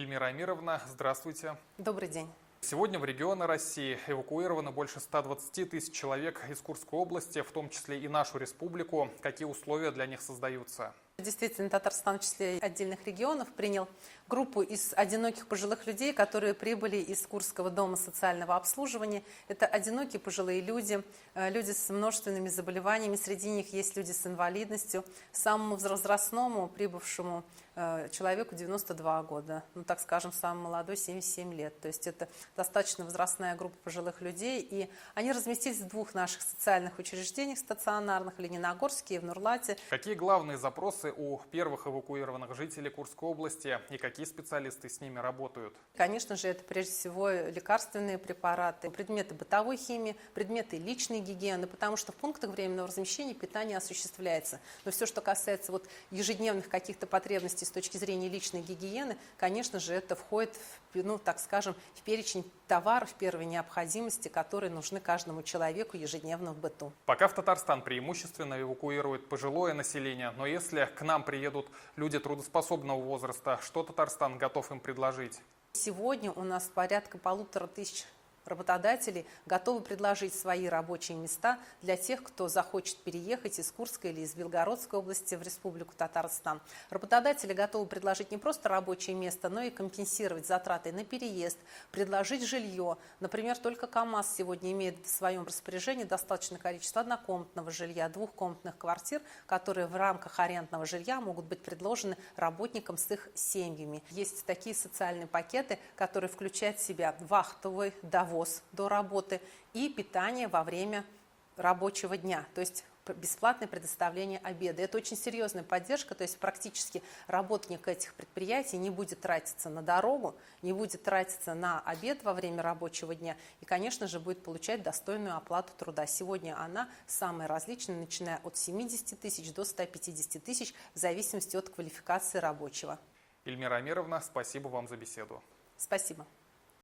Эльмира Амировна, здравствуйте. Добрый день. Сегодня в регионы России эвакуировано больше 120 тысяч человек из Курской области, в том числе и нашу республику. Какие условия для них создаются? Действительно, Татарстан в числе отдельных регионов принял группу из одиноких пожилых людей, которые прибыли из Курского дома социального обслуживания. Это одинокие пожилые люди, люди с множественными заболеваниями, среди них есть люди с инвалидностью. Самому возрастному прибывшему человеку 92 года, так скажем, самый молодой 77 лет. То есть это достаточно возрастная группа пожилых людей, и они разместились в двух наших социальных учреждениях стационарных, в Лениногорске и в Нурлате. Какие главные запросы у первых эвакуированных жителей Курской области и какие специалисты с ними работают? Конечно же, это прежде всего лекарственные препараты, предметы бытовой химии, предметы личной гигиены, потому что в пунктах временного размещения питание осуществляется. Но все, что касается ежедневных каких-то потребностей с точки зрения личной гигиены, конечно же, это входит в перечень товаров первой необходимости, которые нужны каждому человеку ежедневно в быту. Пока в Татарстан преимущественно эвакуирует пожилое население, но если к нам приедут люди трудоспособного возраста, что Татарстан готов им предложить? Сегодня у нас порядка 1500 работодателей готовы предложить свои рабочие места для тех, кто захочет переехать из Курской или из Белгородской области в Республику Татарстан. Работодатели готовы предложить не просто рабочее место, но и компенсировать затраты на переезд, предложить жилье. Например, только КАМАЗ сегодня имеет в своем распоряжении достаточное количество однокомнатного жилья, двухкомнатных квартир, которые в рамках арендного жилья могут быть предложены работникам с их семьями. Есть такие социальные пакеты, которые включают в себя вахтовый довод до работы и питание во время рабочего дня, то есть бесплатное предоставление обеда. Это очень серьезная поддержка, то есть практически работник этих предприятий не будет тратиться на дорогу, не будет тратиться на обед во время рабочего дня и, конечно же, будет получать достойную оплату труда. Сегодня она самая различная, начиная от 70 тысяч до 150 тысяч, в зависимости от квалификации рабочего. Эльмира Амировна, спасибо вам за беседу. Спасибо.